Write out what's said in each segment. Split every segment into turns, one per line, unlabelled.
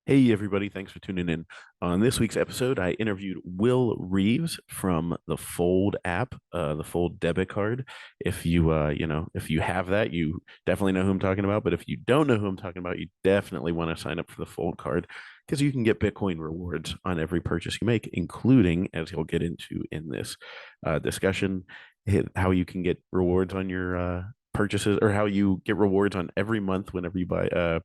Hey, everybody. Thanks for tuning in. On this week's episode, I interviewed Will Reeves from the Fold app, the Fold debit card. If you have that, you definitely know who I'm talking about. But if you don't know who I'm talking about, you definitely want to sign up for the Fold card because you can get Bitcoin rewards on every purchase you make, including, as he'll get into in this discussion, how you can get rewards on your purchases or how you get rewards on every month whenever you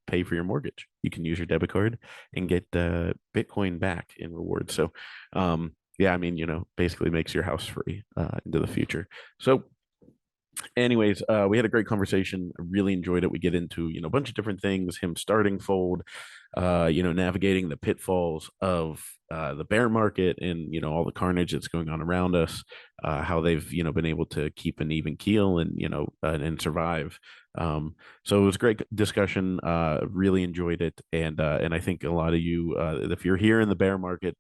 pay for your mortgage. You can use your debit card and get Bitcoin back in rewards. So, yeah, I mean, basically makes your house free into the future. So, anyways, we had a great conversation. I really enjoyed it. We get into, a bunch of different things, him starting Fold, navigating the pitfalls of the bear market and, all the carnage that's going on around us, how they've, been able to keep an even keel and, and survive. So it was a great discussion. Really enjoyed it. And I think a lot of you, if you're here in the bear market,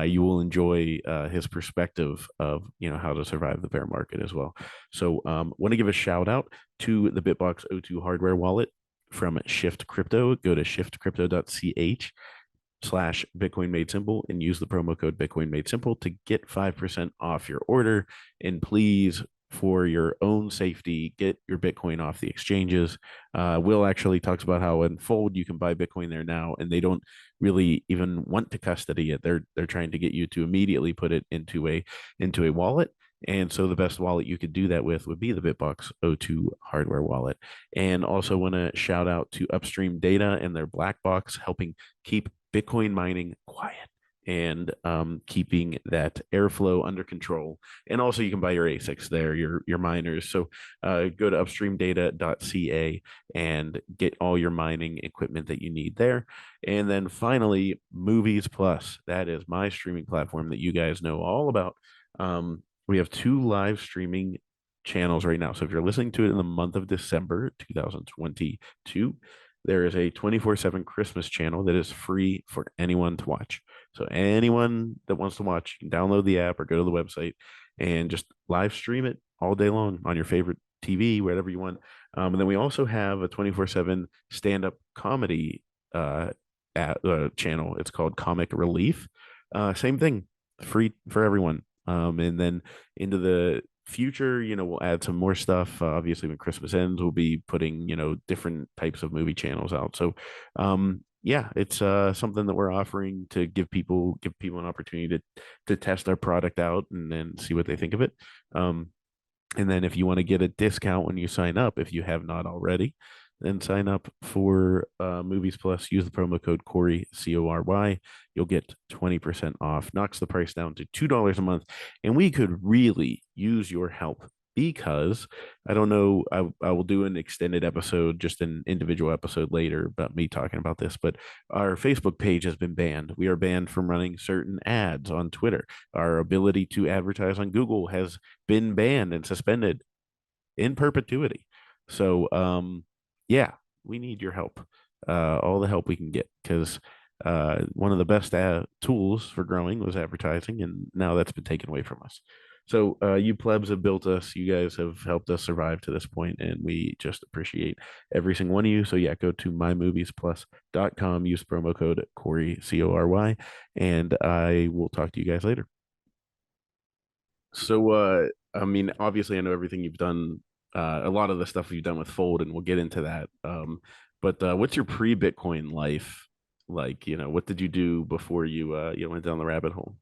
you will enjoy his perspective of how to survive the bear market as well. So, want to give a shout out to the Bitbox O2 hardware wallet from Shift Crypto. Go to shiftcrypto.ch/Bitcoin Made Simple and use the promo code Bitcoin Made Simple to get 5% off your order. And please, for your own safety, get your Bitcoin off the exchanges. Will actually talks about how in Fold you can buy Bitcoin there now, and they don't really even want to custody it. They're trying to get you to immediately put it into a wallet. And so the best wallet you could do that with would be the Bitbox O2 hardware wallet. And also want to shout out to Upstream Data and their black box helping keep Bitcoin mining quiet and keeping that airflow under control. And also you can buy your ASICs there, your miners. So go to upstreamdata.ca and get all your mining equipment that you need there. And then finally, Movies Plus. That is my streaming platform that you guys know all about. We have two live streaming channels right now. So if you're listening to it in the month of December 2022, there is a 24/7 Christmas channel that is free for anyone to watch. So anyone that wants to watch, you can download the app or go to the website and just live stream it all day long on your favorite TV, wherever you want. And then we also have a 24/7 stand-up comedy channel. It's called Comic Relief. Same thing, free for everyone. And then into the future, we'll add some more stuff. Obviously, when Christmas ends, we'll be putting, different types of movie channels out. So, yeah, it's something that we're offering to give people an opportunity to test our product out and then see what they think of it. And then if you want to get a discount when you sign up, if you have not already, then sign up for Movies Plus. Use the promo code Cory CORY. You'll get 20% off. Knocks the price down to $2 a month, and we could really use your help because I don't know. I will do an extended episode, just an individual episode later about me talking about this. But our Facebook page has been banned. We are banned from running certain ads on Twitter. Our ability to advertise on Google has been banned and suspended in perpetuity. So, yeah, we need your help, all the help we can get, because one of the best tools for growing was advertising, and now that's been taken away from us. So, you plebs have built us. You guys have helped us survive to this point, and we just appreciate every single one of you. So, yeah, go to mymoviesplus.com, use promo code Cory CORY, and I will talk to you guys later. So, I mean, obviously, I know everything you've done, a lot of the stuff you've done with Fold, and we'll get into that. But what's your pre-Bitcoin life like? What did you do before you went down the rabbit hole?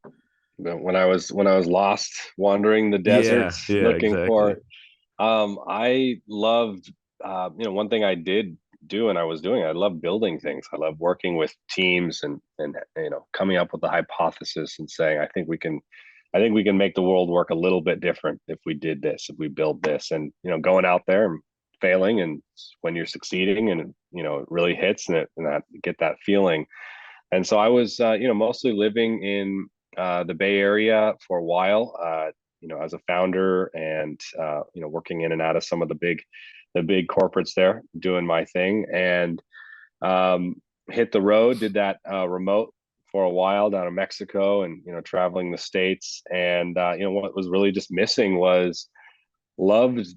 But when I was lost, wandering the
Yeah,
deserts,
yeah,
looking
exactly.
for, I loved, one thing I did do and I was doing, I love building things. I love working with teams and coming up with the hypothesis and saying, I think we can make the world work a little bit different if we did this, if we build this, and going out there and failing, and when you're succeeding, and it really hits, and that get that feeling. And so I was, mostly living in the Bay Area for a while, as a founder, and working in and out of some of the big corporates there, doing my thing, and hit the road. Did that remote for a while down in Mexico, and traveling the states. And what was really just missing was loved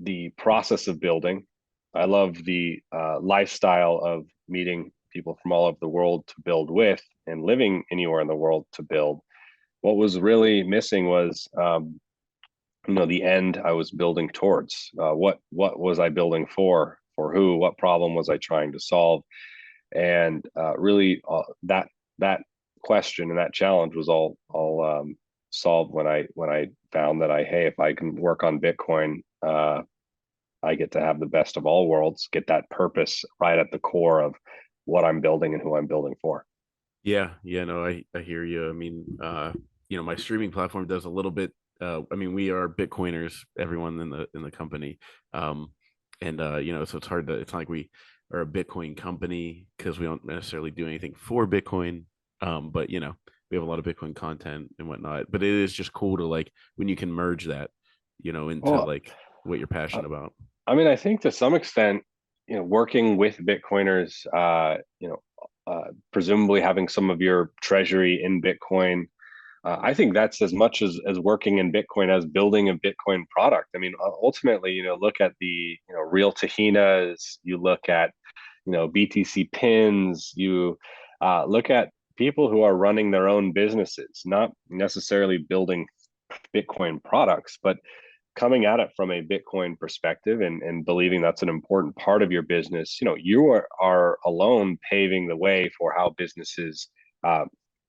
the process of building. I love the lifestyle of meeting people from all over the world to build with and living anywhere in the world to build. What was really missing was the end I was building towards. What was I building for who, what problem was I trying to solve? And really that question and that challenge was all solved when I found that hey, if I can work on Bitcoin, I get to have the best of all worlds, get that purpose right at the core of what I'm building and who I'm building for.
Yeah, yeah, no, I hear you. I mean, my streaming platform does a little bit. I mean, we are Bitcoiners, everyone in the company, and so it's hard to. It's not like we are a Bitcoin company because we don't necessarily do anything for Bitcoin. But we have a lot of Bitcoin content and whatnot. But it is just cool to like when you can merge that, into
Well,
like what you're passionate about.
I mean, I think to some extent, working with Bitcoiners, presumably having some of your treasury in Bitcoin, I think that's as much as working in Bitcoin as building a Bitcoin product. I mean, ultimately, look at the real Tahinas, you look at BTC pins, you look at people who are running their own businesses, not necessarily building Bitcoin products, but coming at it from a Bitcoin perspective and believing that's an important part of your business. You are alone paving the way for how businesses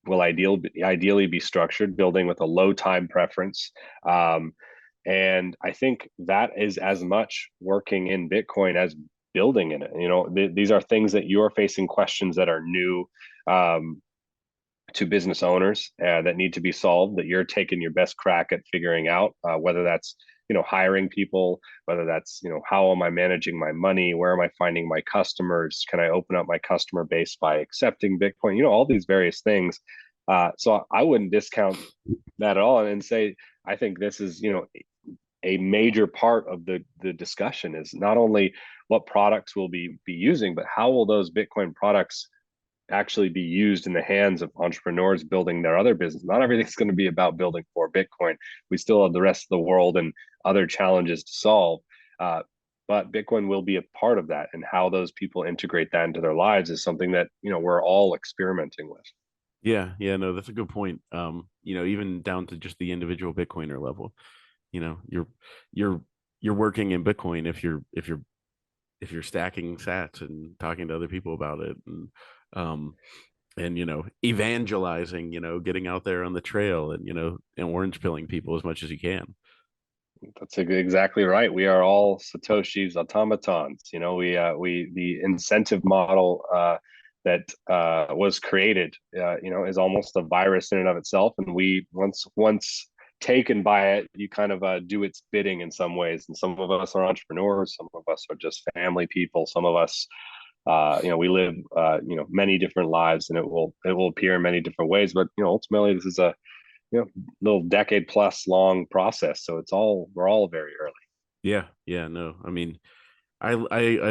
will ideally be structured, building with a low time preference. And I think that is as much working in Bitcoin as building in it. These are things that you're facing questions that are new to business owners that need to be solved, that you're taking your best crack at figuring out, whether that's hiring people, whether that's how am I managing my money, where am I finding my customers, can I open up my customer base by accepting Bitcoin, all these various things. So I wouldn't discount that at all and say I think this is a major part of the discussion is not only what products we'll be using, but how will those Bitcoin products actually be used in the hands of entrepreneurs building their other business. Not everything's going to be about building for Bitcoin. We still have the rest of the world and other challenges to solve. But Bitcoin will be a part of that, and how those people integrate that into their lives is something that we're all experimenting with.
Yeah, yeah, no, that's a good point. Even down to just the individual Bitcoiner level, you know, you're you're you're working in Bitcoin if you're stacking sats and talking to other people about it um and evangelizing, getting out there on the trail and orange pilling people as much as you can.
That's exactly right. We are all Satoshis automatons. We the incentive model that was created, is almost a virus in and of itself. And we once taken by it, you kind of do its bidding in some ways. And some of us are entrepreneurs, some of us are just family people, some of us, we live, many different lives, and it will appear in many different ways. But ultimately, this is a little decade plus long process. So we're all very early.
Yeah, yeah, no, I mean, I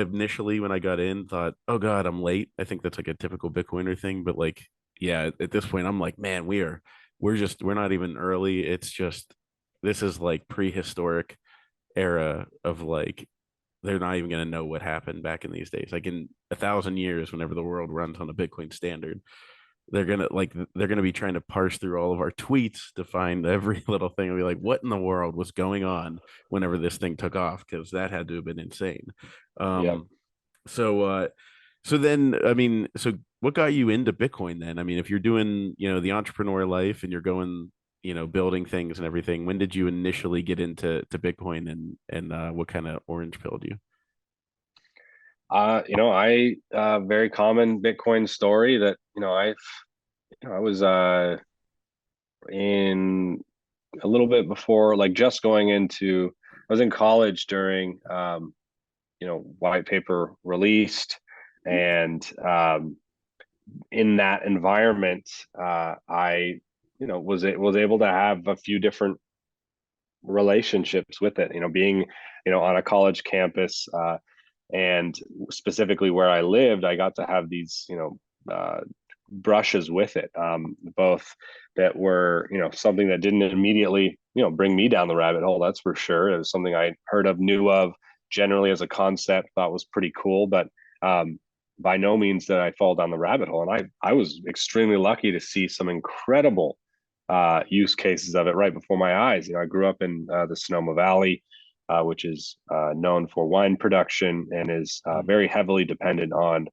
initially when I got in thought, oh God, I'm late. I think that's like a typical Bitcoiner thing, but like, yeah, at this point, I'm like, man, we're not even early. It's just this is like prehistoric era of like they're not even gonna know what happened back in these days. Like in 1,000 years, whenever the world runs on a Bitcoin standard, they're gonna be trying to parse through all of our tweets to find every little thing and be like, what in the world was going on whenever this thing took off? Because that had to have been insane.
Yeah.
Um so uh so then I mean, so what got you into Bitcoin then? I mean, if you're doing the entrepreneur life and you're going building things and everything, when did you initially get into Bitcoin, and what kind of orange pilled you?
I very common Bitcoin story that I was in a little bit before, like just going into, I was in college during white paper released, and in that environment, I was able to have a few different relationships with it. Being on a college campus, and specifically where I lived, I got to have these brushes with it, both that were something that didn't immediately bring me down the rabbit hole. That's for sure. It was something I heard of, knew of, generally as a concept, thought was pretty cool, but by no means did I fall down the rabbit hole. And I was extremely lucky to see some incredible use cases of it right before my eyes. I grew up in the Sonoma Valley, which is known for wine production and is very heavily dependent on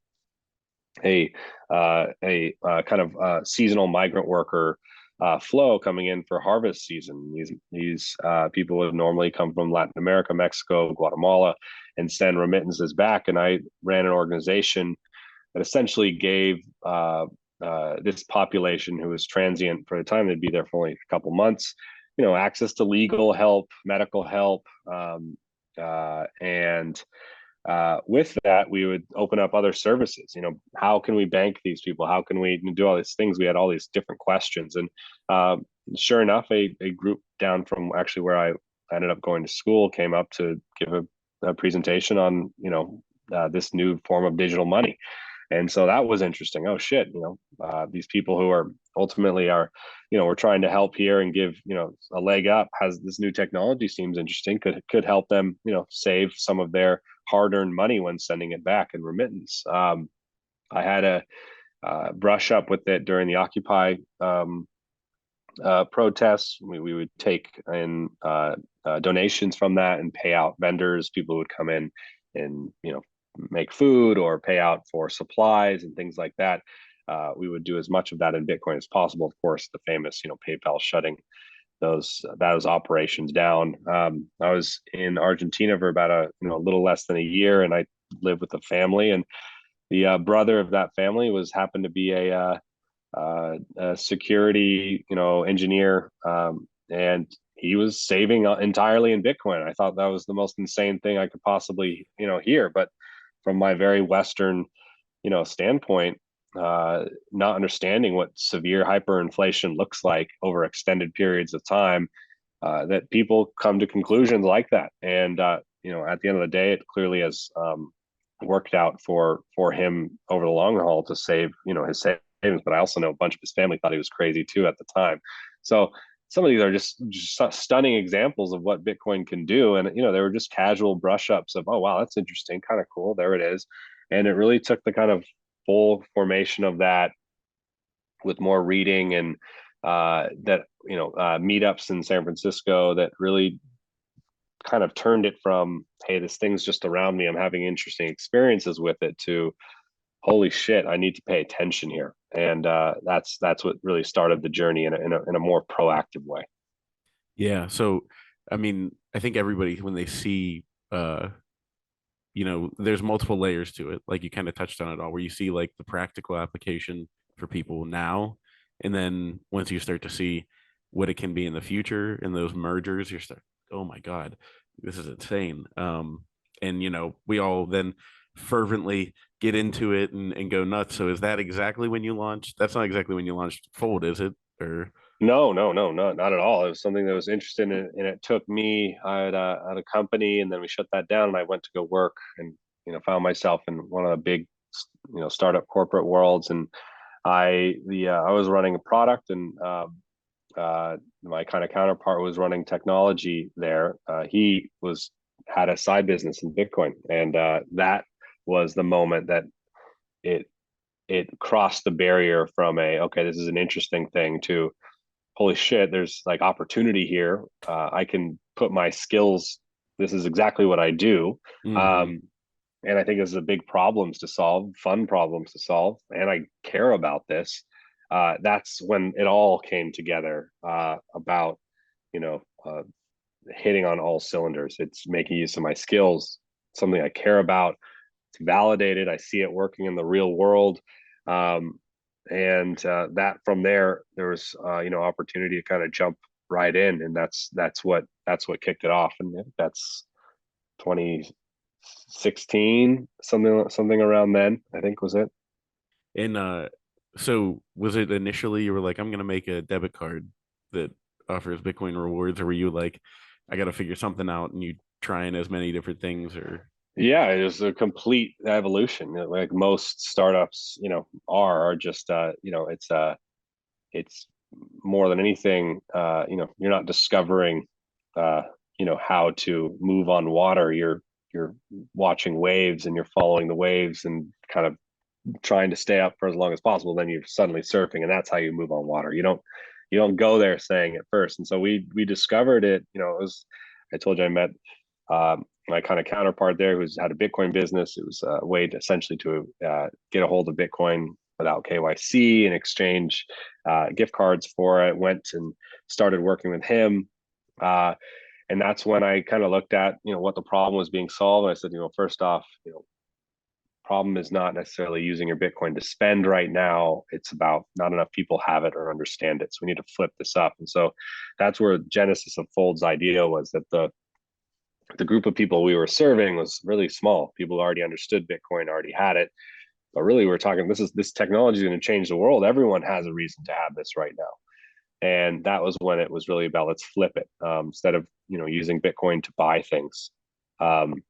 a kind of seasonal migrant worker flow coming in for harvest season. These people would normally come from Latin America, Mexico, Guatemala, and send remittances back. And I ran an organization that essentially gave this population who was transient for the time, they'd be there for only a couple months, access to legal help, medical help, and with that, we would open up other services. How can we bank these people? How can we do all these things? We had all these different questions, and sure enough, a group down from actually where I ended up going to school came up to give a presentation on this new form of digital money. And so that was interesting. Oh shit, these people who are ultimately are, we're trying to help here and give, a leg up. Has this new technology seems interesting, could help them, save some of their hard-earned money when sending it back in remittance. I had a brush up with it during the Occupy protests. We would take in donations from that and pay out vendors. People would come in and make food or pay out for supplies and things like that. We would do as much of that in Bitcoin as possible. Of course, the famous PayPal shutting those operations down. I was in Argentina for about a little less than a year, and I lived with a family, and the brother of that family happened to be a security engineer, and he was saving entirely in Bitcoin. I thought that was the most insane thing I could possibly hear, but from my very Western standpoint, not understanding what severe hyperinflation looks like over extended periods of time, that people come to conclusions like that. And at the end of the day, it clearly has worked out for him over the long haul to save his savings. But I also know a bunch of his family thought he was crazy too at the time. So some of these are just stunning examples of what Bitcoin can do. And they were just casual brush ups of, oh wow, that's interesting, kind of cool, there it is. And it really took the kind of full formation of that with more reading and meetups in San Francisco that really kind of turned it from, hey, this thing's just around me, I'm having interesting experiences with it, to holy shit, I need to pay attention here. And that's what really started the journey in a more proactive way.
Yeah. So, I mean, I think everybody, when they see, there's multiple layers to it. Like you kind of touched on it all, where you see like the practical application for people now. And then once you start to see what it can be in the future and those mergers, you're start, oh my God, this is insane. And we all then fervently get into it and go nuts. So is that exactly when you launched? That's not exactly when you launched Fold, is it? Or
No, not at all. It was something that was interesting, and it took me. I had a company, and then we shut that down, and I went to go work, and found myself in one of the big, startup corporate worlds, and I was running a product, and my kind of counterpart was running technology there. He had a side business in Bitcoin, and that was the moment that it crossed the barrier from okay, this is an interesting thing, to holy shit, there's like opportunity here. I can put my skills. This is exactly what I do.
mm-hmm.
And I think this is a big problems to solve, fun problems to solve. And I care about this. That's when it all came together, about, you know, uh, hitting on all cylinders. It's making use of my skills, something I care about. It's validated. I see it working in the real world. Um, and that from there was opportunity to kind of jump right in, and that's what kicked it off. And that's 2016, something around then, I think, was it.
And so was it initially you were like, I'm gonna make a debit card that offers Bitcoin rewards, or were you like, I gotta figure something out and you trying as many different things or
Yeah, it was a complete evolution, like most startups are just it's more than anything, you're not discovering how to move on water. You're watching waves, and you're following the waves and kind of trying to stay up for as long as possible, then you're suddenly surfing, and that's how you move on water. You don't go there saying it first. And so we discovered it. It was, I told you I met my kind of counterpart there who's had a Bitcoin business. It was a way to essentially to get a hold of Bitcoin without KYC and exchange gift cards for it. Went and started working with him. And that's when I kind of looked at, what the problem was being solved. And I said, first off, problem is not necessarily using your Bitcoin to spend right now. It's about not enough people have it or understand it. So we need to flip this up. And so that's where the genesis of Fold's idea was, that the group of people we were serving was really small. People who already understood Bitcoin, already had it. But really, we're talking, this technology is going to change the world. Everyone has a reason to have this right now. And that was when it was really about, let's flip it. Instead of using Bitcoin to buy things, um,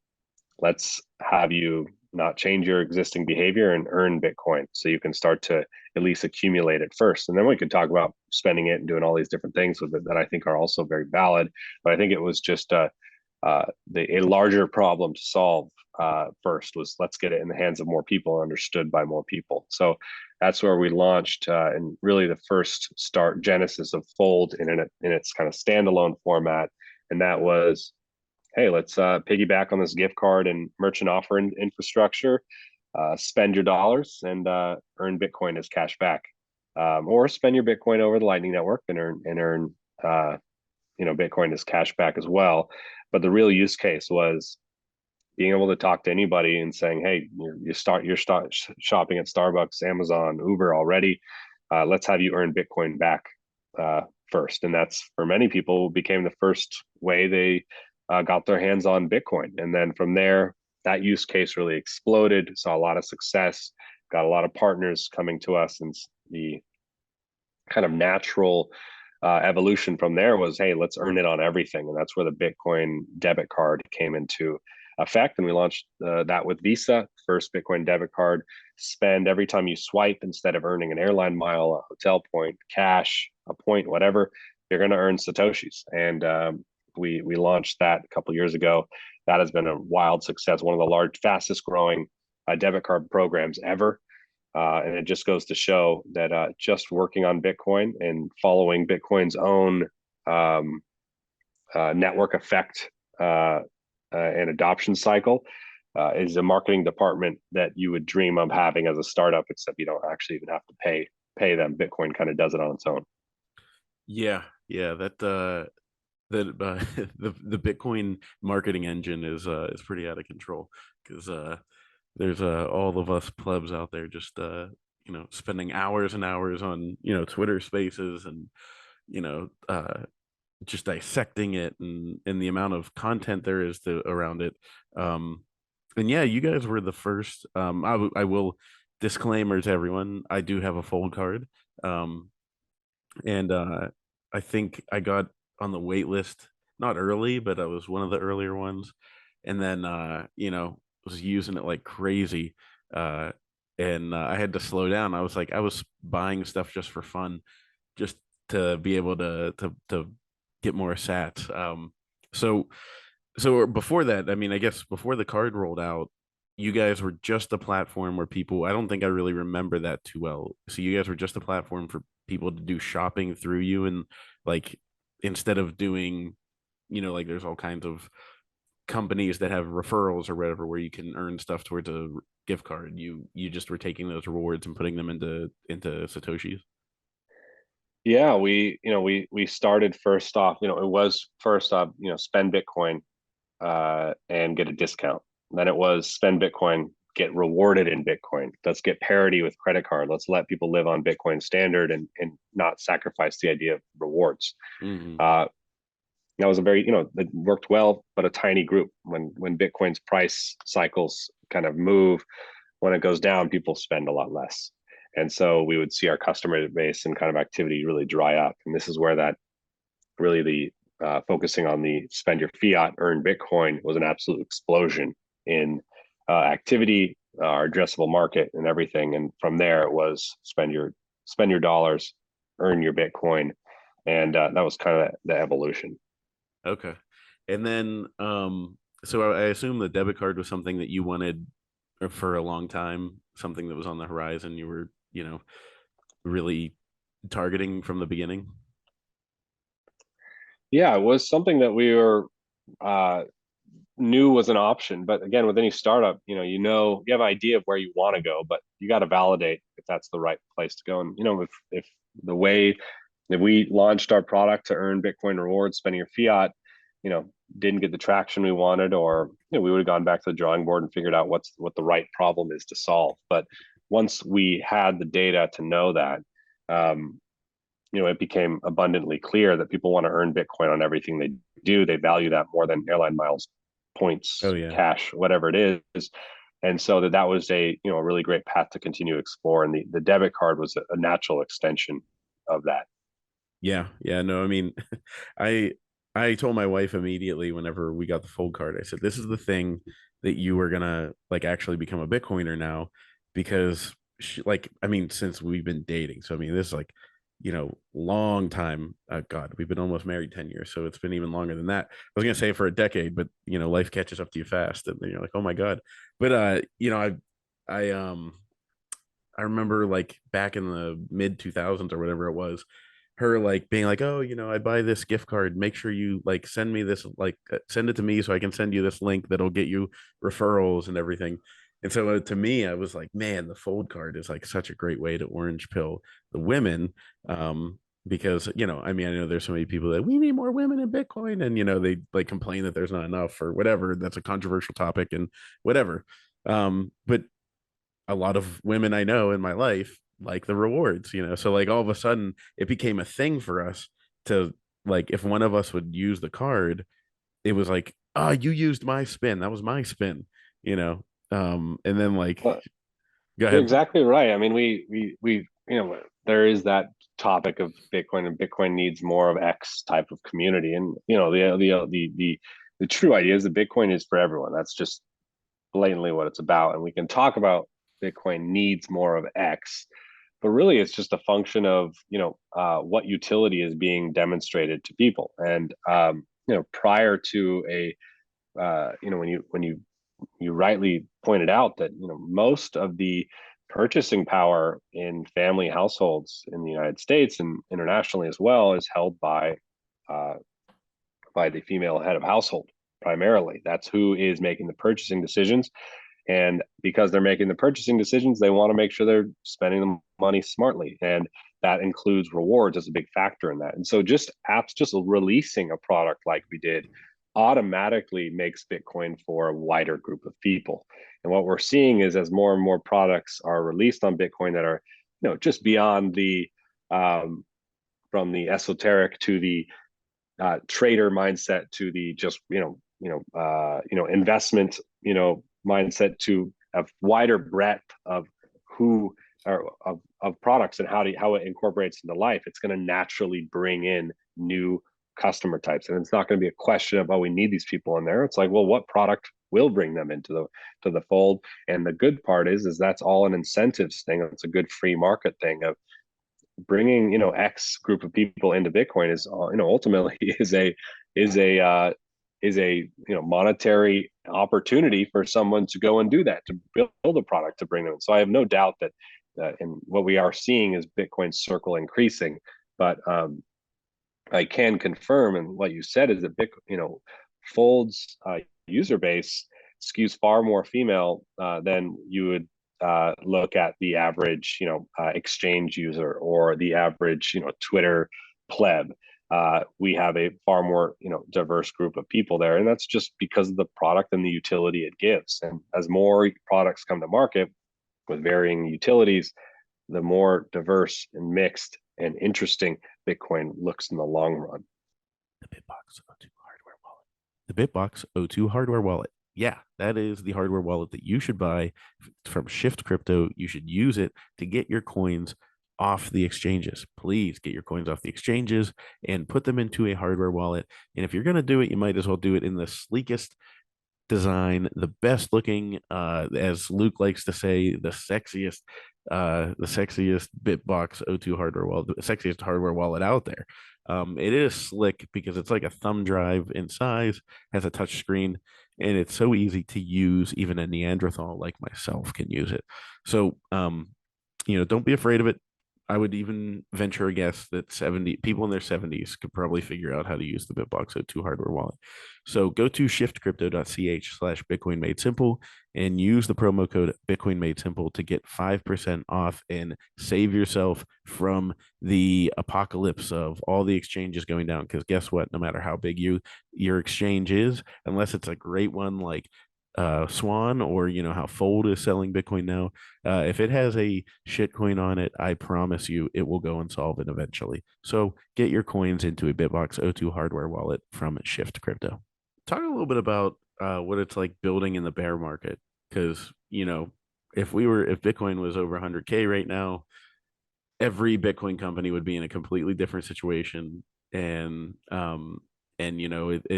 let's have you not change your existing behavior and earn Bitcoin, so you can start to at least accumulate it first. And then we can talk about spending it and doing all these different things with it that I think are also very valid. But I think it was just a larger problem to solve. First was, let's get it in the hands of more people and understood by more people. So that's where we launched, and really the first start genesis of Fold in its kind of standalone format. And that was, hey, let's piggyback on this gift card and merchant offer infrastructure. Spend your dollars and earn Bitcoin as cash back, or spend your Bitcoin over the Lightning Network and earn Bitcoin as cash back as well. But the real use case was being able to talk to anybody and saying, hey, you're shopping at Starbucks, Amazon, Uber already. Let's have you earn Bitcoin back first. And that's, for many people, became the first way they got their hands on Bitcoin. And then from there, that use case really exploded, saw a lot of success, got a lot of partners coming to us. And the kind of natural evolution from there was, hey, let's earn it on everything. And that's where the Bitcoin debit card came into effect. And we launched that with Visa, first Bitcoin debit card. Spend every time you swipe, instead of earning an airline mile, a hotel point, cash, a point, whatever, you're going to earn Satoshis. And we launched that a couple of years ago. That has been a wild success, one of the fastest growing debit card programs ever. And it just goes to show that just working on Bitcoin and following Bitcoin's own network effect and adoption cycle is a marketing department that you would dream of having as a startup, except you don't actually even have to pay them. Bitcoin kind of does it on its own.
Yeah, yeah, that the Bitcoin marketing engine is pretty out of control, because there's all of us plebs out there just spending hours and hours on Twitter Spaces, and you know just dissecting it, and the amount of content there is around it. And yeah, you guys were the first. I will, disclaimer to everyone, I do have a Fold card. um and I think I got on the wait list, not early, but I was one of the earlier ones. And then was using it like crazy. And I had to slow down. I was buying stuff just for fun, just to be able to get more sats. So before that, I mean, I guess before the card rolled out, you guys were just a platform where people, I don't think I really remember that too well. So you guys were just a platform for people to do shopping through you, and like, instead of doing, like, there's all kinds of companies that have referrals or whatever where you can earn stuff towards a gift card. You just were taking those rewards and putting them into Satoshis.
Yeah, we started first off, it was first off, spend Bitcoin and get a discount. Then it was spend Bitcoin, get rewarded in Bitcoin. Let's get parity with credit card. Let's let people live on Bitcoin standard and not sacrifice the idea of rewards.
Mm-hmm.
Uh, that was a very, it worked well, but a tiny group. When Bitcoin's price cycles kind of move, when it goes down, people spend a lot less. And so we would see our customer base and kind of activity really dry up. And this is where that really the focusing on the spend your fiat, earn Bitcoin was an absolute explosion in activity, our addressable market, and everything. And from there, it was spend your dollars, earn your Bitcoin, and that was kind of the evolution.
Okay. And then so I assume the debit card was something that you wanted for a long time. something that was on the horizon you were, really targeting from the beginning?
Yeah, it was something that we were uh, knew was an option. But again, with any startup, you have an idea of where you want to go, but you got to validate if that's the right place to go. And if the way that we launched our product to earn Bitcoin rewards, spending your fiat, you know, didn't get the traction we wanted, or we would have gone back to the drawing board and figured out what the right problem is to solve. But once we had the data to know that, um, it became abundantly clear that people want to earn Bitcoin on everything they do. They value that more than airline miles,
Oh
points,
yeah.
cash, whatever it is. And so that was a really great path to continue to explore. And the debit card was a natural extension of that.
Yeah, yeah, no, I mean, I I told my wife immediately whenever we got the Fold card, I said, "This is the thing that you are gonna like actually become a Bitcoiner now," because like, I mean, since we've been dating, so I mean, this is like, long time. God, we've been almost married 10 years, so it's been even longer than that. I was gonna say for a decade, but life catches up to you fast, and then you're like, oh my God. But I I remember like back in the mid 2000s or whatever it was, her like being like, "Oh, I buy this gift card. Make sure you like send me this, like send it to me so I can send you this link that'll get you referrals and everything." And so to me, I was like, "Man, the Fold card is like such a great way to orange pill the women." Because I mean, I know there's so many people that we need more women in Bitcoin, and they like complain that there's not enough or whatever. That's a controversial topic and whatever. But a lot of women I know in my life like the rewards, so like all of a sudden it became a thing for us to, like, if one of us would use the card, it was like, oh, you used my spin, that was my spin, and then like,
Well,
go
you're
ahead.
exactly right. I mean, there is that topic of Bitcoin, and Bitcoin needs more of X type of community. And the true idea is that Bitcoin is for everyone. That's just blatantly what it's about. And we can talk about Bitcoin needs more of X, but really it's just a function of what utility is being demonstrated to people. And prior to when you rightly pointed out that most of the purchasing power in family households in the United States and internationally as well is held uh, by the female head of household primarily. That's who is making the purchasing decisions. And because they're making the purchasing decisions, they want to make sure they're spending the money smartly. And that includes rewards as a big factor in that. And so just apps, just releasing a product like we did automatically makes Bitcoin for a wider group of people. And what we're seeing is as more and more products are released on Bitcoin that are, just beyond the from the esoteric to the trader mindset to the just investment mindset to a wider breadth of who or of products and how it incorporates into life. It's going to naturally bring in new customer types, and it's not going to be a question of, oh, we need these people in there. It's like, well, what product will bring them into the fold? And the good part is that's all an incentives thing. It's a good free market thing of bringing X group of people into Bitcoin is ultimately is a monetary opportunity for someone to go and do that, to build a product to bring them in. So I have no doubt that and what we are seeing is Bitcoin's circle increasing. But I can confirm, and what you said is that Fold's user base skews far more female than you would look at the average, exchange user or the average, Twitter pleb. We have a far more, diverse group of people there, and that's just because of the product and the utility it gives. And as more products come to market with varying utilities, the more diverse and mixed and interesting Bitcoin looks in the long run.
The Bitbox O2 hardware wallet. The Bitbox O2 hardware wallet. Yeah, that is the hardware wallet that you should buy from Shift Crypto. You should use it to get your coins off the exchanges. Please get your coins off the exchanges and put them into a hardware wallet. And if you're going to do it, you might as well do it in the sleekest design, the best looking, as Luke likes to say, the sexiest Bitbox O2 hardware wallet, the sexiest hardware wallet out there. It is slick because it's like a thumb drive in size, has a touch screen, and it's so easy to use. Even a Neanderthal like myself can use it. So, don't be afraid of it. I would even venture a guess that 70 people in their 70s could probably figure out how to use the BitBox02 hardware wallet. So go to shiftcrypto.ch/Bitcoin made simple and use the promo code Bitcoin made simple to get 5% off and save yourself from the apocalypse of all the exchanges going down. Because guess what? No matter how big your exchange is, unless it's a great one like Swan, or how Fold is selling Bitcoin now, if it has a shitcoin on it, I promise you it will go insolvent eventually. So get your coins into a BitBox02 hardware wallet from Shift Crypto. Talk a little bit about what it's like building in the bear market, because if Bitcoin was over 100K right now, every Bitcoin company would be in a completely different situation, and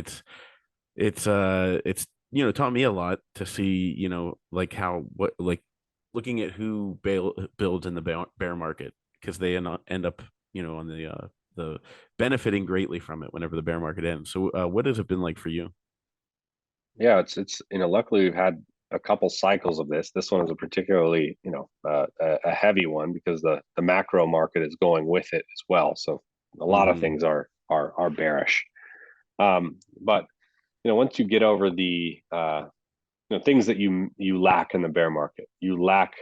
it's taught me a lot to see, like how what like looking at who builds in the bear market, because they end up, on the benefiting greatly from it whenever the bear market ends. So what has it been like for you?
Yeah, it's luckily we've had a couple cycles of this. This one is a particularly a heavy one because the macro market is going with it as well. So a lot of
Mm-hmm.
things are bearish. But once you get over the things that you lack in the bear market, you lack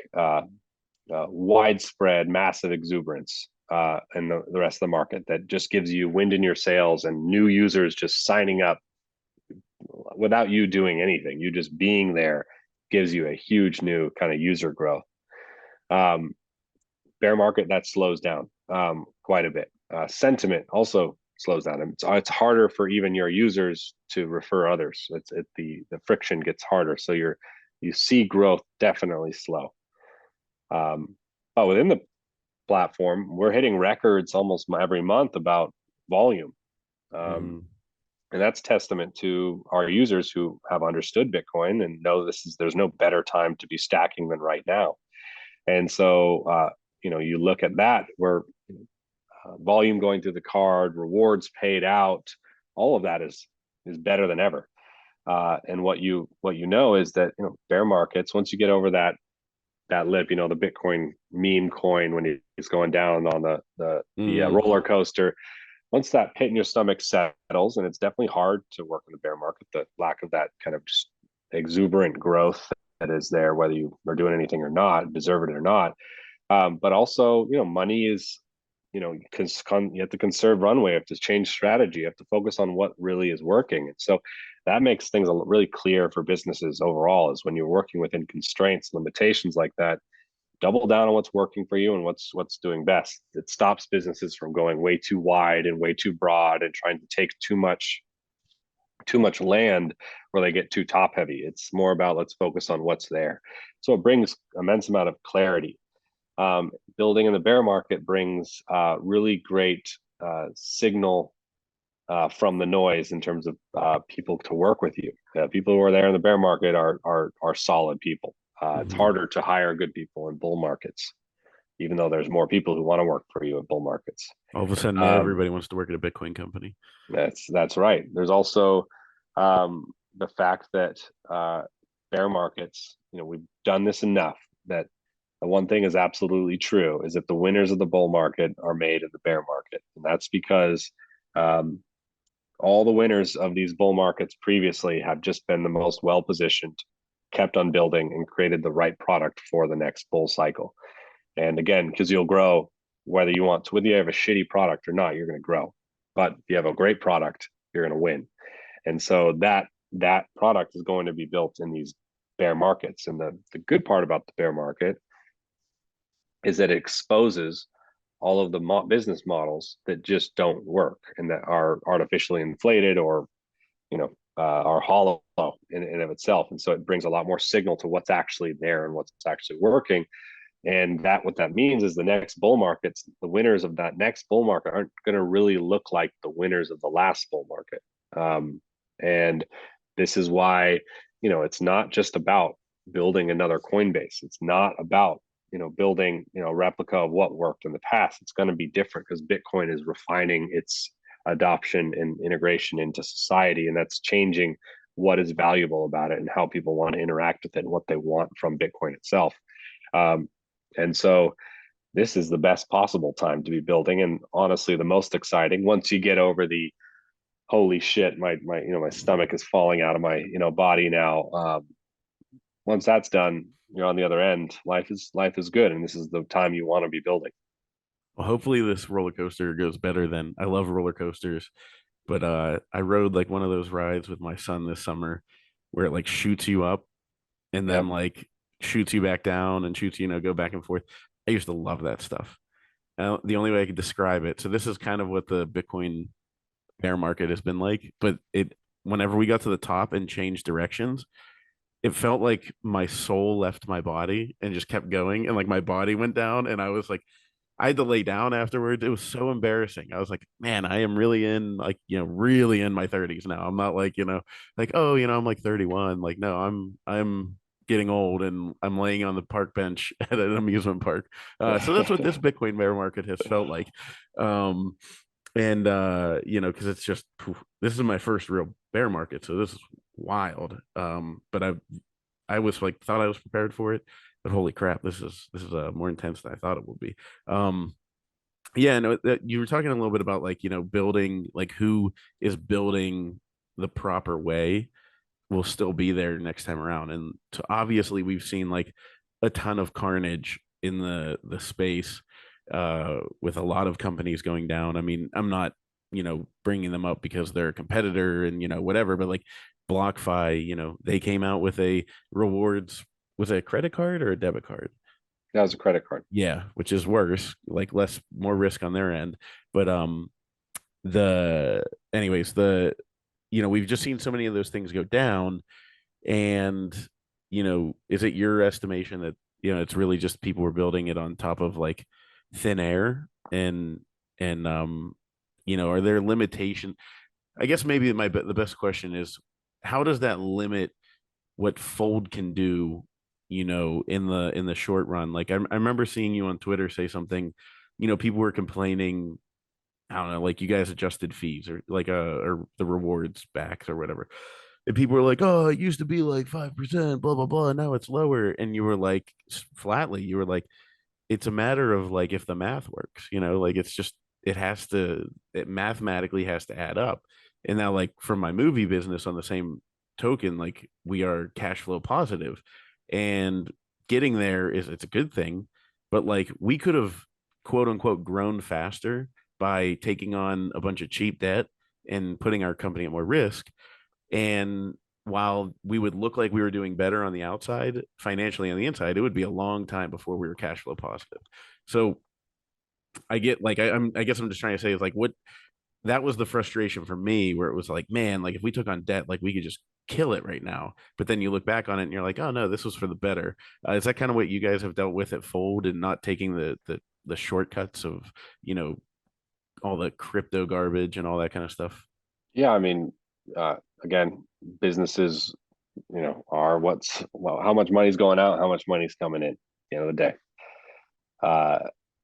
widespread, massive exuberance in the rest of the market that just gives you wind in your sails and new users just signing up without you doing anything. You just being there gives you a huge new kind of user growth. Um, Bear market, that slows down quite a bit. Sentiment also slows down. It's harder for even your users to refer others. The friction gets harder, so you see growth definitely slow. But within the platform, we're hitting records almost every month about volume. Um,
Mm-hmm.
and that's testament to our users who have understood Bitcoin and know there's no better time to be stacking than right now. And so, you look at that where volume going through the card, rewards paid out, all of that is better than ever. And what you know is that bear markets, once you get over that lip, the Bitcoin meme coin when he's going down on the
Mm-hmm.
roller coaster. Once that pit in your stomach settles, and it's definitely hard to work in the bear market, the lack of that kind of just exuberant growth that is there, whether you are doing anything or not, deserve it or not. But also, money is, you have to conserve runway, you have to change strategy, you have to focus on what really is working. And so that makes things really clear for businesses overall, is when you're working within constraints, limitations like that, double down on what's working for you and what's doing best. It stops businesses from going way too wide and way too broad and trying to take too much land where they get too top heavy. It's more about let's focus on what's there. So it brings immense amount of clarity. Building in the bear market brings really great signal from the noise in terms of people to work with you. People who are there in the bear market are solid people. It's
Mm-hmm.
harder to hire good people in bull markets, even though there's more people who want to work for you at bull markets.
All of a sudden,
Um,
everybody wants to work at a Bitcoin company.
that's right. There's also the fact that bear markets, we've done this enough that the one thing is absolutely true is that the winners of the bull market are made in the bear market. And that's because um, all the winners of these bull markets previously have just been the most well positioned, kept on building, and created the right product for the next bull cycle. And again, because you'll grow whether you want to, whether you have a shitty product or not, you're going to grow. But if you have a great product, you're going to win. And so that product is going to be built in these bear markets. And the good part about the bear market is that it exposes all of the business models that just don't work and that are artificially inflated or are hollow in of itself. And so it brings a lot more signal to what's actually there and what's actually working. And that what that means is the next bull markets, the winners of that next bull market aren't going to really look like the winners of the last bull market. And this is why, it's not just about building another Coinbase. It's not about building, a replica of what worked in the past. It's going to be different because Bitcoin is refining its adoption and integration into society, and that's changing what is valuable about it and how people want to interact with it and what they want from Bitcoin itself. And so this is the best possible time to be building, and honestly the most exciting once you get over the holy shit, my stomach is falling out of my body now. Once that's done, you're on the other end. Life is good, and this is the time you want to be building.
Well, hopefully this roller coaster goes better than I love roller coasters, but I rode like one of those rides with my son this summer where it like shoots you up and then
Yep.
like shoots you back down and shoots, go back and forth. I used to love that stuff. The only way I could describe it. So this is kind of what the Bitcoin bear market has been like, but it whenever we got to the top and changed directions, it felt like my soul left my body and just kept going, and like my body went down, and I was like, I had to lay down afterwards. It was so embarrassing. I was like, man, I am really in like, really in my 30s now. I'm not like, like, oh, I'm like 31. Like, no, I'm getting old and I'm laying on the park bench at an amusement park. So that's what this Bitcoin bear market has felt like. Um, and because it's just this is my first real bear market, so this is wild. But I was like thought I was prepared for it, but holy crap, this is more intense than I thought it would be. um yeah, no, you were talking a little bit about like building, like who is building the proper way will still be there next time around. And so obviously we've seen like a ton of carnage in the space, with a lot of companies going down. I mean, I'm not, bringing them up because they're a competitor and, whatever, but like BlockFi, they came out with a rewards, was it a credit card or a debit card?
That was a credit card.
Yeah, which is worse, like less, more risk on their end. But the anyways, we've just seen so many of those things go down. And, is it your estimation that, it's really just people were building it on top of like thin air? And are there limitations? I guess maybe the best question is, how does that limit what Fold can do, in the short run? Like I remember seeing you on Twitter say something, people were complaining, I don't know, like you guys adjusted fees or like or the rewards backs or whatever. And people were like, "Oh, it used to be like 5%, blah blah blah, and now it's lower." And you were like, flatly, you were like, "It's a matter of like if the math works, like it's just it mathematically has to add up." And now, like from my movie business, on the same token, like we are cash flow positive, and getting there it's a good thing, but like we could have quote unquote grown faster by taking on a bunch of cheap debt and putting our company at more risk. And while we would look like we were doing better on the outside, financially on the inside, it would be a long time before we were cash flow positive. So I get like I guess I'm just trying to say is like what that was the frustration for me, where it was like, man, like if we took on debt, like we could just kill it right now. But then you look back on it and you're like, oh no, this was for the better. Is that kind of what you guys have dealt with at Fold, and not taking the shortcuts of, you know all the crypto garbage and all that kind of stuff?
Yeah, I mean, again, businesses, are how much money's going out, how much money's coming in at the end of the day. Uh,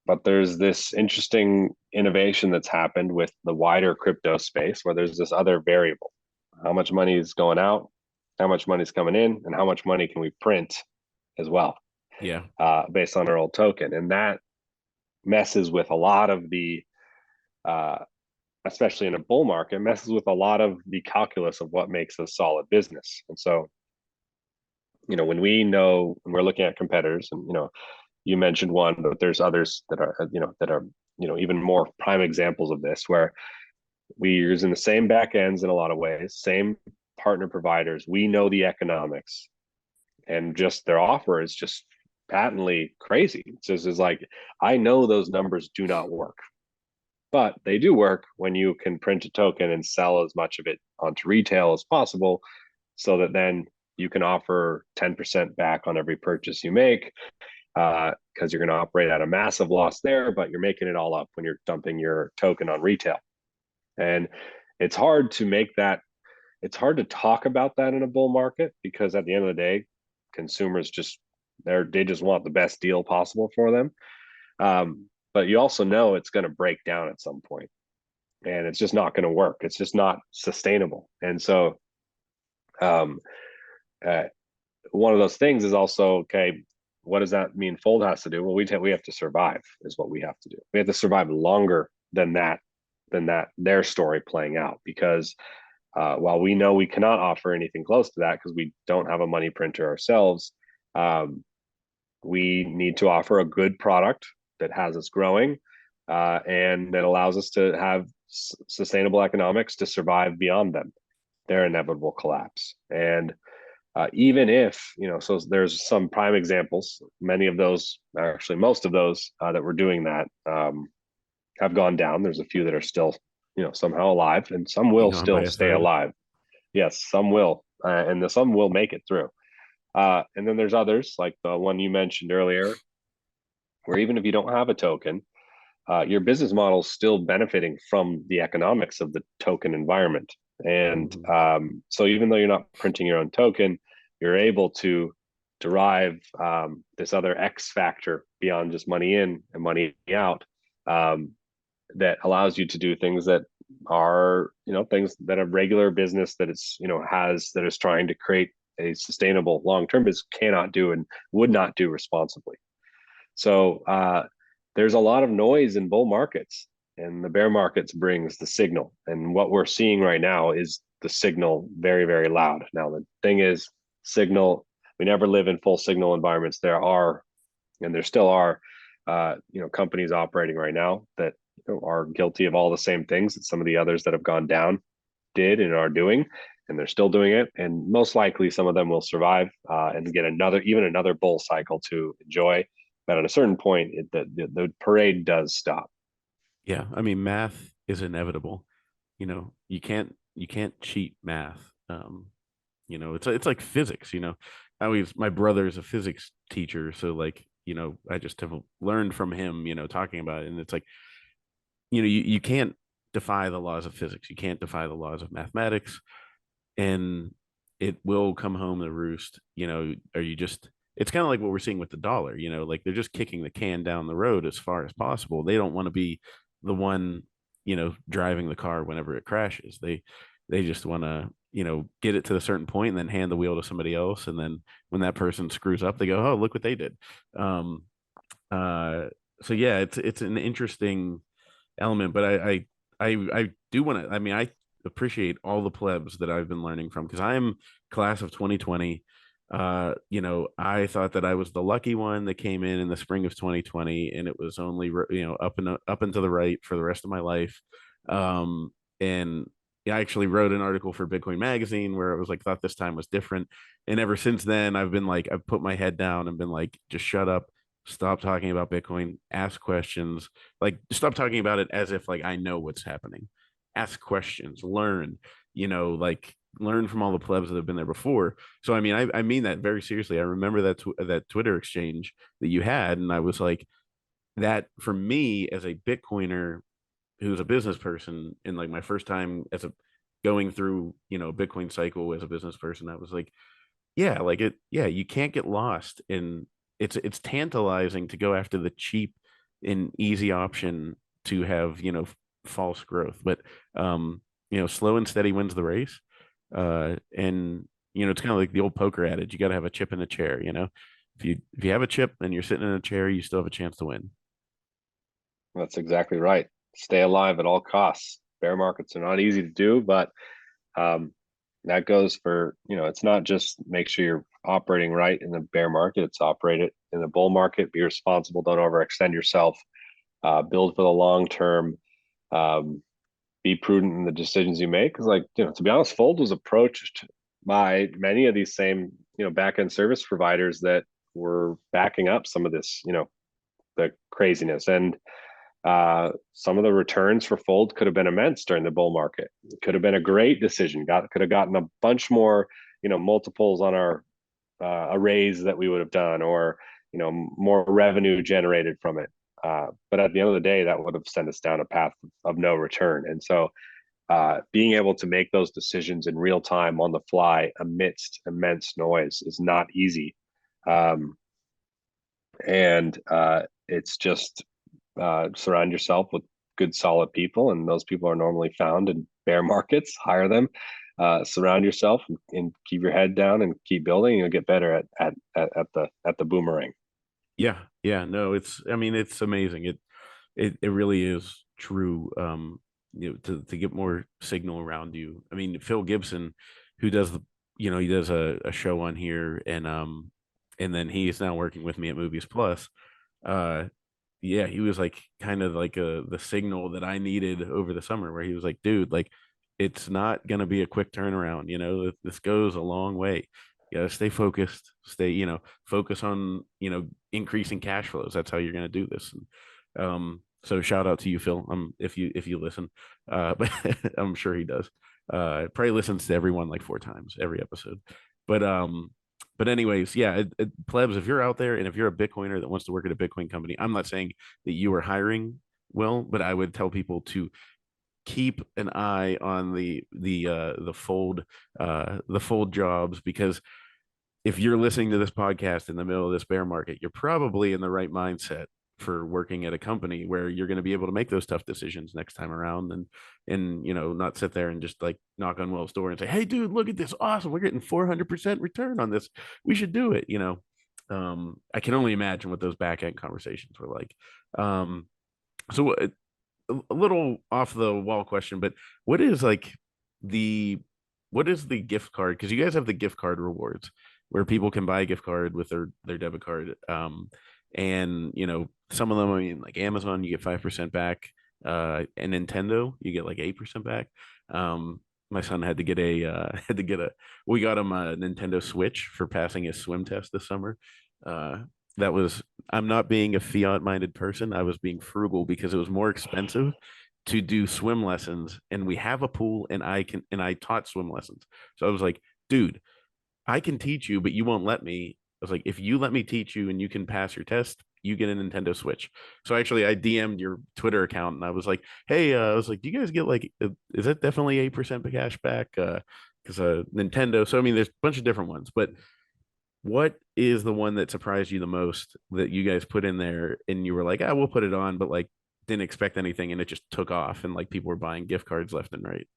but there's this interesting innovation that's happened with the wider crypto space where there's this other variable. How much money is going out, how much money is coming in, and how much money can we print as well,
Yeah.
based on our old token. And that messes with a lot of uh, especially in a bull market, messes with a lot of the calculus of what makes a solid business. And so, when we're looking at competitors, and you mentioned one, but there's others that are even more prime examples of this, where we're using the same back ends in a lot of ways, same partner providers. We know the economics, and just their offer is just patently crazy. So it's just like, I know those numbers do not work, but they do work when you can print a token and sell as much of it onto retail as possible, so that then you can offer 10% back on every purchase you make, because you're going to operate at a massive loss there, but you're making it all up when you're dumping your token on retail. And it's hard to make that, it's hard to talk about that in a bull market, because at the end of the day, consumers just They just want the best deal possible for them. But you also know it's going to break down at some point, and it's just not going to work. It's just not sustainable. And so, um, uh, one of those things is also, okay, what does that mean Fold has to do? Well, we have to survive is what we have to do. We have to survive longer than that their story playing out, because while we know we cannot offer anything close to that because we don't have a money printer ourselves, um, we need to offer a good product that has us growing, and that allows us to have sustainable economics to survive beyond their inevitable collapse. And even if, so there's some prime examples, many of those, actually most of those that were doing that, have gone down. There's a few that are still, somehow alive, and some will
Hang on by
still
a
stay
thread.
alive. Yes, some will, and some will make it through. And then there's others like the one you mentioned earlier, where even if you don't have a token, your business model is still benefiting from the economics of the token environment. And
Mm-hmm.
so even though you're not printing your own token, you're able to derive this other X factor beyond just money in and money out, um, that allows you to do things that are, things that a regular business that it's, that is trying to create a sustainable long-term business cannot do and would not do responsibly. So there's a lot of noise in bull markets, and the bear markets brings the signal. And what we're seeing right now is the signal very, very loud. Now the thing is, signal. We never live in full signal environments. There are, and there still are, companies operating right now that are guilty of all the same things that some of the others that have gone down did and are doing, and they're still doing it. And most likely, some of them will survive and get another bull cycle to enjoy. But at a certain point, the parade does stop.
Yeah, I mean, math is inevitable. You can't cheat math. It's like physics. My brother is a physics teacher, so like I just have learned from him. Talking about it, and it's like you can't defy the laws of physics. You can't defy the laws of mathematics, and it will come home to roost. Are you just it's kind of like what we're seeing with the dollar, like they're just kicking the can down the road as far as possible. They don't want to be the one, driving the car whenever it crashes. They just want to, get it to a certain point and then hand the wheel to somebody else. And then when that person screws up, they go, oh, look what they did. Um, uh, so yeah, it's an interesting element, but I do want to. I mean, I appreciate all the plebs that I've been learning from because I'm class of 2020. I thought that I was the lucky one that came in the spring of 2020, and it was only up and to the right for the rest of my life. And I actually wrote an article for Bitcoin Magazine where it was like thought this time was different, and ever since then I've been like I've put my head down and been like just shut up, stop talking about Bitcoin, ask questions, like stop talking about it as if like I know what's happening. Ask questions, learn, like learn from all the plebs that have been there before. So I mean, I mean that very seriously. I remember that Twitter exchange that you had, and I was like, that for me as a Bitcoiner who's a business person, and like my first time as a going through Bitcoin cycle as a business person, I was like, yeah, like yeah, you can't get lost in it's tantalizing to go after the cheap and easy option to have, false growth. But slow and steady wins the race. And it's kind of like the old poker adage, you gotta have a chip in a chair, If you have a chip and you're sitting in a chair, you still have a chance to win.
That's exactly right. Stay alive at all costs. Bear markets are not easy to do, but um, that goes for, it's not just make sure you're operating right in the bear market, it's operate it in the bull market, be responsible, don't overextend yourself, build for the long term, um, be prudent in the decisions you make. Because, like, to be honest, Fold was approached by many of these same, back end service providers that were backing up some of this, the craziness. And some of the returns for Fold could have been immense during the bull market. It could have been a great decision. Could have gotten a bunch more, multiples on our arrays that we would have done, or more revenue generated from it. But at the end of the day, that would have sent us down a path of no return. And so, being able to make those decisions in real time on the fly amidst immense noise is not easy. Um, And it's just surround yourself with good, solid people, and those people are normally found in bear markets. Hire them, surround yourself, and keep your head down and keep building. And you'll get better at the boomerang.
Yeah, yeah, no, I mean, it's amazing. It really is true. To get more signal around you. I mean, Phil Gibson, who does he does a show on here, and then he is now working with me at Movies Plus. Uh, yeah, he was like kind of like the signal that I needed over the summer, where he was like, dude, like it's not gonna be a quick turnaround. This goes a long way. You gotta stay focused, focus on, increasing cash flows. That's how you're gonna do this. So shout out to you, Phil. If you listen, but I'm sure he does. Probably listens to everyone like 4 times every episode. But anyways, yeah, plebs, if you're out there and if you're a Bitcoiner that wants to work at a Bitcoin company, I'm not saying that you are hiring, Will, but I would tell people to keep an eye on the fold jobs, because if you're listening to this podcast in the middle of this bear market, you're probably in the right mindset for working at a company where you're going to be able to make those tough decisions next time around, and not sit there and just like knock on Will's door and say, hey dude, look at this, awesome, we're getting 400% return on this, we should do it. I can only imagine what those back end conversations were like. So a little off the wall question, but what is like the what is the gift card? Because you guys have the gift card rewards where people can buy a gift card with their debit card. And some of them, I mean, like Amazon, you get 5% back. And Nintendo, you get like 8% back. My son had to get a we got him a Nintendo Switch for passing his swim test this summer. Uh, that was I'm not being a fiat minded person. I was being frugal because it was more expensive to do swim lessons, and we have a pool, and I taught swim lessons. So I was like, dude, I can teach you, but you won't let me. I was like, if you let me teach you and you can pass your test, you get a Nintendo Switch. So actually, I DM'd your Twitter account and I was like, hey, I was like, do you guys get like, is that definitely 8% cash back? Because Nintendo. So I mean, there's a bunch of different ones, but what is the one that surprised you the most that you guys put in there and you were like, ah, we'll put it on, but like didn't expect anything and it just took off and like people were buying gift cards left and right?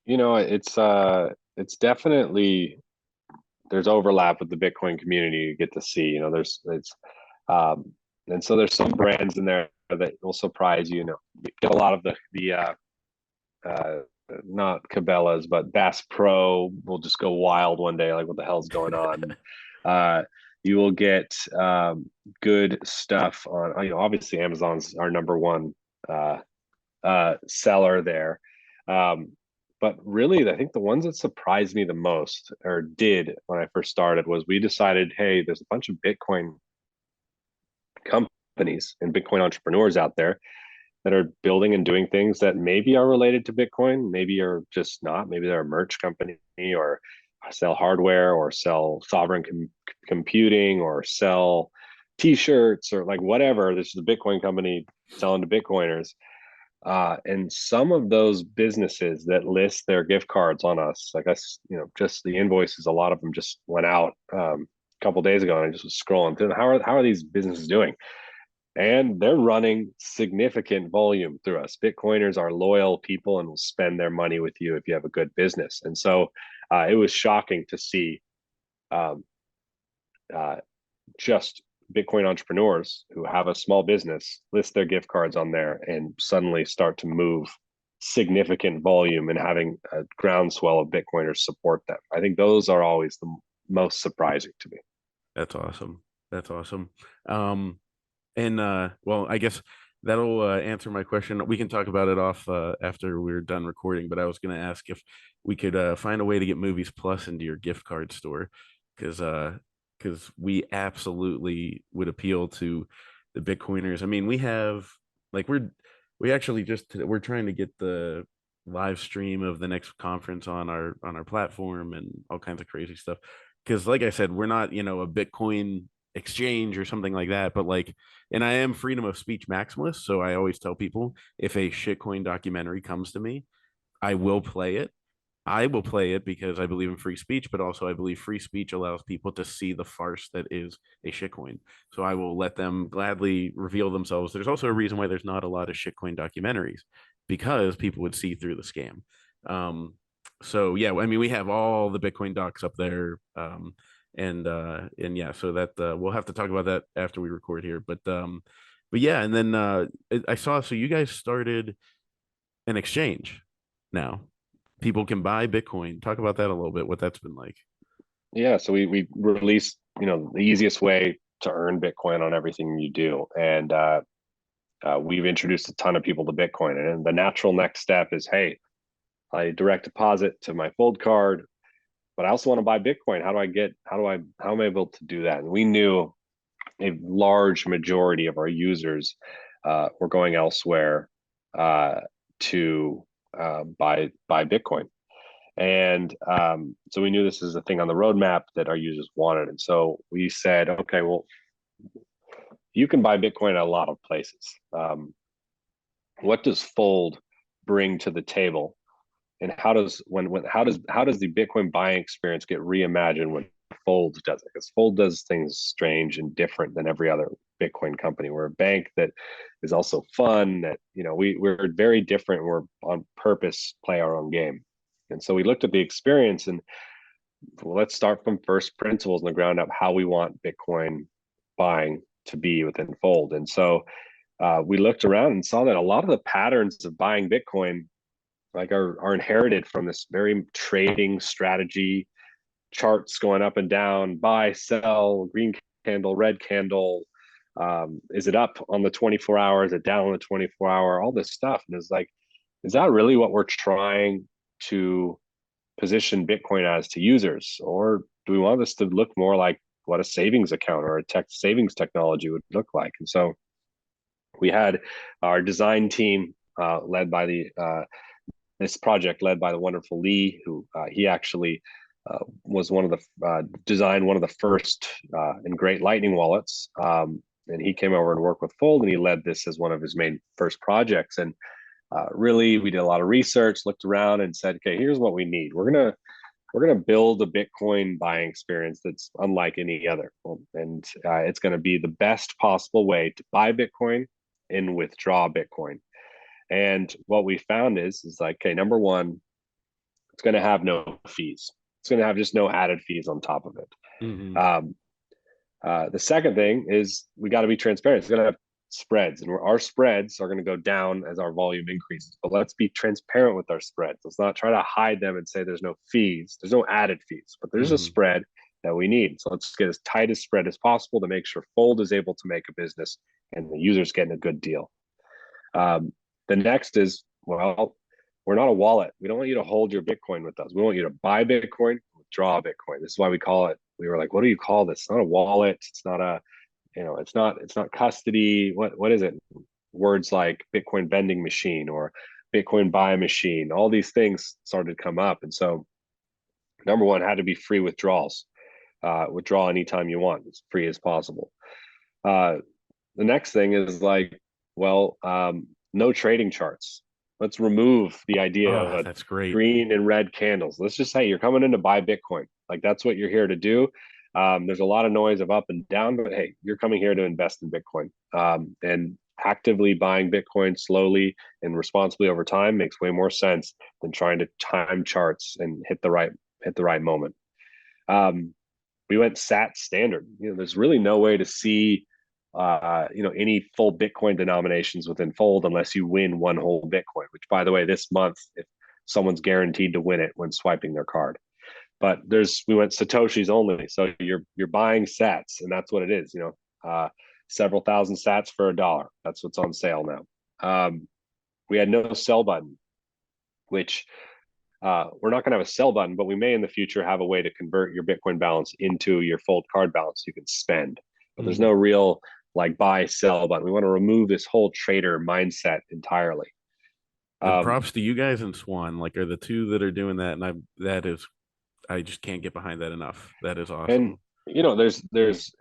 It's definitely, there's overlap with the Bitcoin community. You get to see, there's it's um and so there's some brands in there that will surprise you. You get a lot of uh not Cabela's, but Bass Pro will just go wild one day, like what the hell's going on. uh you will get good stuff on, obviously Amazon's our number one uh seller there. Um, but really, I think the ones that surprised me the most, or did when I first started, was we decided, hey, there's a bunch of Bitcoin companies and Bitcoin entrepreneurs out there that are building and doing things that maybe are related to Bitcoin, maybe are just not. Maybe they're a merch company, or sell hardware, or sell sovereign computing, or sell T-shirts, or like whatever. This is a Bitcoin company selling to Bitcoiners. And some of those businesses that list their gift cards on us, like us, just the invoices, a lot of them just went out a couple days ago, and I just was scrolling through. How are these businesses doing? And they're running significant volume through us. Bitcoiners are loyal people and will spend their money with you if you have a good business. And so it was shocking to see um, uh, just Bitcoin entrepreneurs who have a small business list their gift cards on there and suddenly start to move significant volume, and having a groundswell of Bitcoiners support them. I think those are always the most surprising to me.
That's awesome. That's awesome. And well, I guess that'll answer my question. We can talk about it off after we're done recording, but I was going to ask if we could find a way to get Movies Plus into your gift card store, because we absolutely would appeal to the Bitcoiners. I mean, we have like we actually we're trying to get the live stream of the next conference on our platform and all kinds of crazy stuff. Because like I said, we're not, a Bitcoin exchange or something like that, but like, and I am freedom of speech maximalist, so I always tell people if a shitcoin documentary comes to me, I will play it. I will play it because I believe in free speech, but also I believe free speech allows people to see the farce that is a shitcoin. So I will let them gladly reveal themselves. There's also a reason why there's not a lot of shitcoin documentaries, because people would see through the scam. Um, so yeah, I mean, we have all the Bitcoin docs up there, and yeah, so that we'll have to talk about that after we record here. But yeah, and then I saw, so you guys started an exchange now. People can buy Bitcoin. Talk about that a little bit, what that's been like.
Yeah, so we released, the easiest way to earn Bitcoin on everything you do, and we've introduced a ton of people to Bitcoin. And the natural next step is, hey, I direct deposit to my Fold card, but I also want to buy Bitcoin. How am I able to do that? And we knew a large majority of our users were going elsewhere uh, to buy Bitcoin. And so we knew this is a thing on the roadmap that our users wanted. And so we said, okay, well, you can buy Bitcoin at a lot of places. What does Fold bring to the table? And how does the Bitcoin buying experience get reimagined when Fold does it? Because Fold does things strange and different than every other Bitcoin company. We're a bank that is also fun. That we're very different. We're on purpose play our own game. And so we looked at the experience and, well, let's start from first principles in the ground up, how we want Bitcoin buying to be within Fold. And so we looked around and saw that a lot of the patterns of buying Bitcoin are inherited from this very trading strategy, charts going up and down, buy, sell, green candle, red candle. Is it up on the 24 hour? Is it down on the 24-hour? All this stuff. And it's like, is that really what we're trying to position Bitcoin as to users? Or do we want this to look more like what a savings account or a savings technology would look like? And so we had our design team led by this project led by the wonderful Lee, who he actually was one of the designed one of the first and great Lightning wallets. And he came over and worked with Fold, and he led this as one of his main first projects. And really, we did a lot of research, looked around, and said, okay, here's what we need. We're gonna build a Bitcoin buying experience that's unlike any other, and it's going to be the best possible way to buy Bitcoin and withdraw Bitcoin. And what we found is like, okay, number one, it's going to have no fees. It's going to have just no added fees on top of it.
Mm-hmm.
The second thing is we got to be transparent. It's going to have spreads, and our spreads are going to go down as our volume increases. But let's be transparent with our spreads. Let's not try to hide them and say there's no fees. There's no added fees, but there's a
Mm-hmm.
spread that we need. So let's get as tight a spread as possible to make sure Fold is able to make a business and the user's getting a good deal. The next is, well, we're not a wallet. We don't want you to hold your Bitcoin with us. We want you to buy Bitcoin, withdraw Bitcoin. This is why we call it. We were like, what do you call this? It's not a wallet. It's not a, it's not custody. What is it? Words like Bitcoin vending machine or Bitcoin buy machine. All these things started to come up, and so number one had to be free withdrawals. Withdraw anytime you want, as free as possible. Uh, the next thing is like, well, no trading charts. Let's remove the idea of
Oh,
a
that's great.
green and red candles. Let's just say you're coming in to buy Bitcoin. Like that's what you're here to do. There's a lot of noise of up and down, but hey, you're coming here to invest in Bitcoin. And actively buying Bitcoin slowly and responsibly over time makes way more sense than trying to time charts and hit the right moment. Um, we went SAT standard. There's really no way to see any full Bitcoin denominations within Fold unless you win one whole Bitcoin, which by the way, this month, if someone's guaranteed to win it when swiping their card. But we went Satoshis only. So you're buying sats, and that's what it is, several thousand sats for $1. That's what's on sale now. We had no sell button, which we're not going to have a sell button, but we may in the future have a way to convert your Bitcoin balance into your Fold card balance you can spend. But there's no
Mm-hmm.
real like buy sell button. We want to remove this whole trader mindset entirely.
And
Um,
props to you guys and Swan, like are the two that are doing that, and I just can't get behind that enough. That is
and
awesome.
there's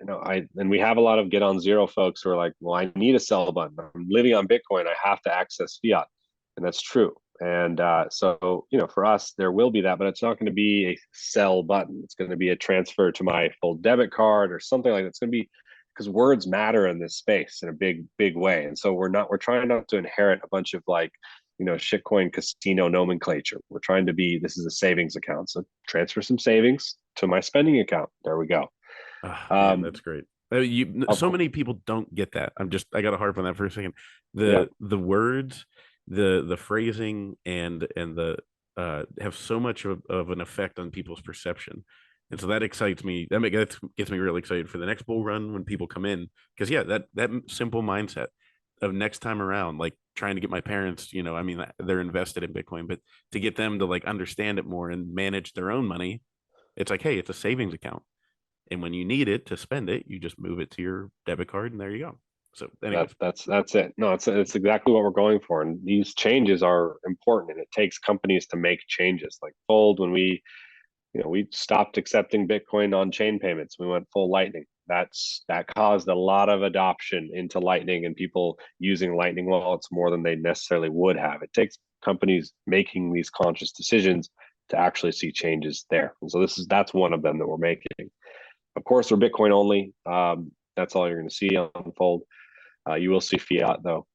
we have a lot of get on zero folks who are like, well, I need a sell button. I'm living on Bitcoin. I have to access fiat, and that's true. And so, for us, there will be that, but it's not going to be a sell button. It's going to be a transfer to my full debit card or something like that. It's going to be because words matter in this space in a big, big way. And so we're trying not to inherit a bunch of like, shitcoin casino nomenclature. We're trying to be, this is a savings account. So transfer some savings to my spending account. There we go.
Ah, man,
Um,
that's great.
of
So many people don't get that. I got to harp on that for a second.
Yeah,
The words, the phrasing, and the have so much of an effect on people's perception, and so that excites me. That gets me really excited for the next bull run when people come in, because yeah, that simple mindset of next time around, like trying to get my parents, I mean, they're invested in Bitcoin, but to get them to like understand it more and manage their own money, it's like, hey, it's a savings account. And when you need it to spend it, you just move it to your debit card and there you go. So, anyways,
that's it. No, it's exactly what we're going for. And these changes are important, and it takes companies to make changes. Like Fold, when we stopped accepting Bitcoin on chain payments. We went full Lightning. That caused a lot of adoption into Lightning and people using Lightning wallets more than they necessarily would have. It takes companies making these conscious decisions to actually see changes there. And so that's one of them that we're making. Of course, we're Bitcoin only. That's all you're going to see on Fold. You will see fiat though.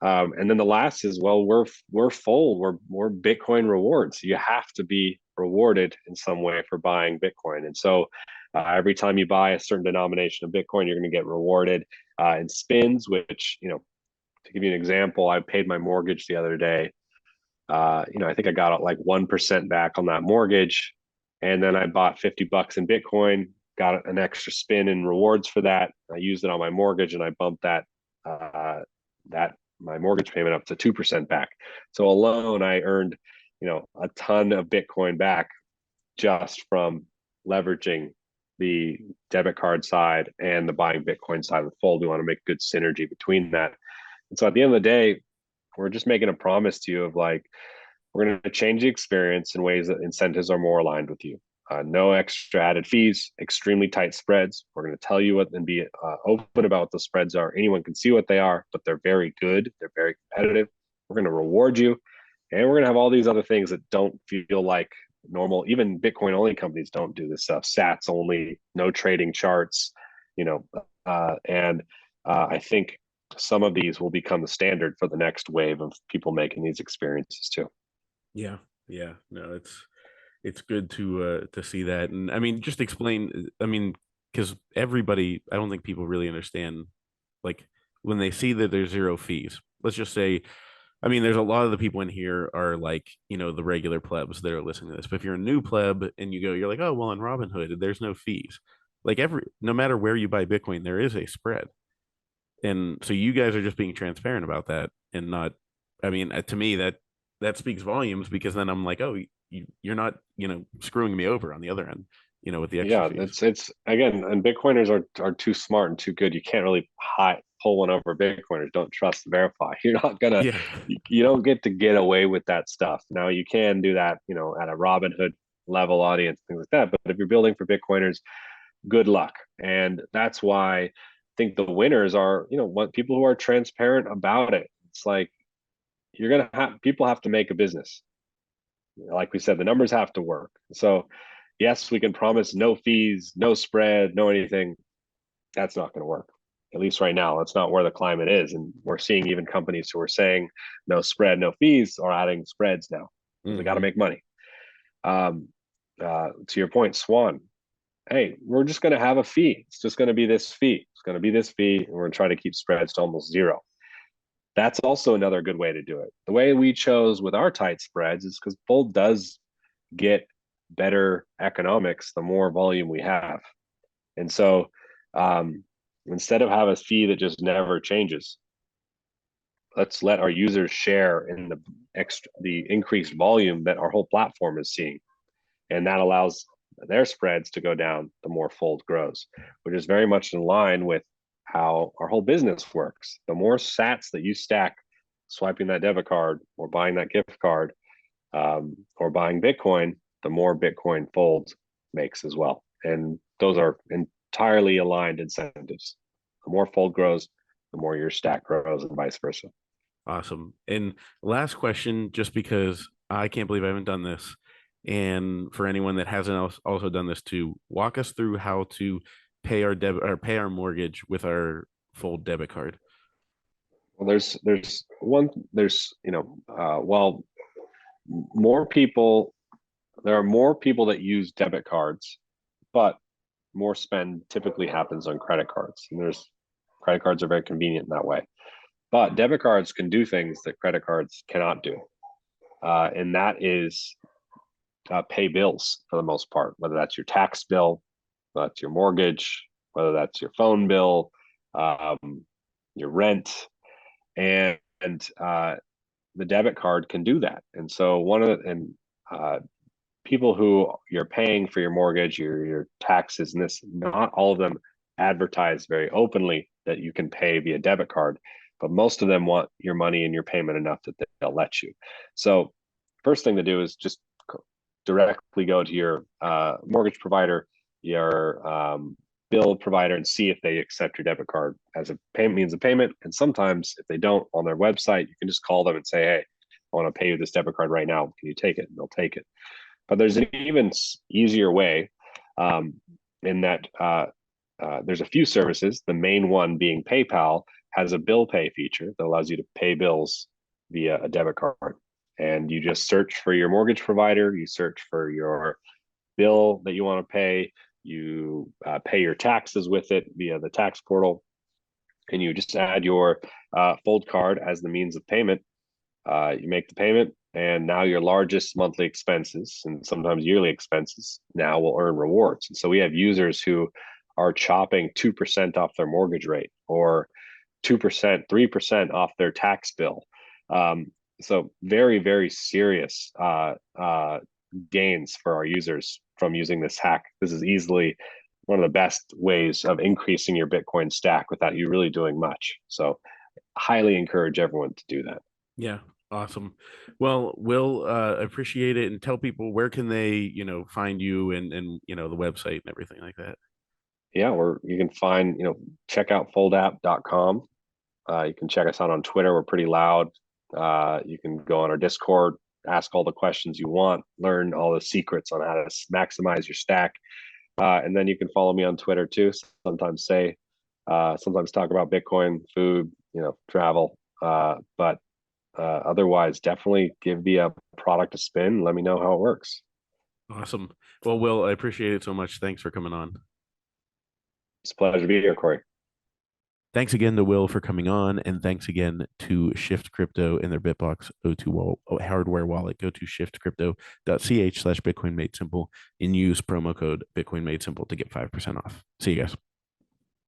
And then the last is, well, we're full. We're Bitcoin rewards. You have to be rewarded in some way for buying Bitcoin. And so every time you buy a certain denomination of Bitcoin, you're going to get rewarded in spins, which, to give you an example, I paid my mortgage the other day. I think I got like 1% back on that mortgage. And then I bought $50 in Bitcoin, got an extra spin in rewards for that. I used it on my mortgage and I bumped that my mortgage payment up to 2% back. So alone I earned, a ton of Bitcoin back just from leveraging the debit card side and the buying Bitcoin side of the Fold. We want to make good synergy between that. And so at the end of the day, we're just making a promise to you of like, we're going to change the experience in ways that incentives are more aligned with you. No extra added fees, extremely tight spreads. We're going to tell you what and be open about what the spreads are. Anyone can see what they are, but they're very good. They're very competitive. We're going to reward you. And we're going to have all these other things that don't feel like normal. Even Bitcoin only companies don't do this stuff. Sats only, no trading charts, and I think some of these will become the standard for the next wave of people making these experiences too.
yeah, yeah, no, it's good to see that, and I mean, just explain. I mean, because everybody, I don't think people really understand, like when they see that there's zero fees. Let's just say, I mean, there's a lot of the people in here are like, the regular plebs that are listening to this. But if you're a new pleb and you're like, oh, well, on Robinhood, there's no fees. Like no matter where you buy Bitcoin, there is a spread. And so you guys are just being transparent about that and not, I mean, to me, that speaks volumes because then I'm like, oh, you're not, screwing me over on the other end, with the extra
Yeah,
fees.
it's again, and Bitcoiners are too smart and too good. You can't really pull one over Bitcoiners. Don't trust, verify. You're not gonna,
Yeah.
you don't get away with that stuff. Now you can do that, at a Robinhood level audience, things like that. But if you're building for Bitcoiners, good luck. And that's why I think the winners are, what people who are transparent about it. It's like you're gonna have people have to make a business. Like we said, the numbers have to work. So yes, we can promise no fees, no spread, no anything. That's not going to work. At least right now, that's not where the climate is. And we're seeing even companies who are saying no spread, no fees are adding spreads now because they got to
Hmm.
make money. Um, to your point, Swan, hey, we're just going to have a fee. It's just going to be this fee. It's going to be this fee. And we're going to try to keep spreads to almost zero. That's also another good way to do it. The way we chose with our tight spreads is because Fold does get better economics the more volume we have. And so instead of have a fee that just never changes, let's let our users share in the increased volume that our whole platform is seeing. And that allows their spreads to go down the more Fold grows, which is very much in line with how our whole business works. The more sats that you stack swiping that debit card or buying that gift card or buying Bitcoin, the more Bitcoin Fold makes as well. And those are entirely aligned incentives. The more Fold grows, the more your stack grows, and vice versa.
Awesome. And last question, just because I can't believe I haven't done this. And for anyone that hasn't also done this too, walk us through how to pay our debit or pay our mortgage with our full debit card.
Well, there's while more people there are more people that use debit cards, but more spend typically happens on credit cards. And there's credit cards are very convenient in that way. But debit cards can do things that credit cards cannot do. And that is pay bills for the most part, whether that's your tax bill, whether that's your mortgage, whether that's your phone bill, um, your rent, and the debit card can do that. And so uh, people who you're paying for your mortgage, your taxes, and this, not all of them advertise very openly that you can pay via debit card, but most of them want your money and your payment enough that they'll let you. So first thing to do is just directly go to your mortgage provider, your bill provider, and see if they accept your debit card as a payment means of payment. And sometimes if they don't, on their website, you can just call them and say, hey, I want to pay you this debit card right now. Can you take it? And they'll take it. But there's an even easier way, in that there's a few services. The main one being PayPal has a bill pay feature that allows you to pay bills via a debit card. And you just search for your mortgage provider, you search for your bill that you want to pay, you pay your taxes with it via the tax portal, and you just add your fold card as the means of payment. You make the payment, and now your largest monthly expenses and sometimes yearly expenses now will earn rewards. And so we have users who are chopping 2% off their mortgage rate, or 2%, 3% off their tax bill. So very, very serious gains for our users from using this hack. This is easily one of the best ways of increasing your Bitcoin stack without you really doing much. So highly encourage everyone to do that.
Yeah, awesome. Well, Will, appreciate it, and tell people where can they, find you and the website and everything like that.
Yeah, you can find, check out foldapp.com. You can check us out on Twitter. We're pretty loud. You can go on our Discord, ask all the questions you want, learn all the secrets on how to maximize your stack. And then you can follow me on Twitter too. Sometimes talk about Bitcoin, food, travel. But otherwise, definitely give the product a spin. Let me know how it works.
Awesome. Well, Will, I appreciate it so much. Thanks for coming on.
It's a pleasure to be here, Cory.
Thanks again to Will for coming on, and thanks again to Shift Crypto and their Bitbox O2 hardware wallet. Go to shiftcrypto.ch/Bitcoin Made Simple and use promo code Bitcoin Made Simple to get 5% off. See you guys.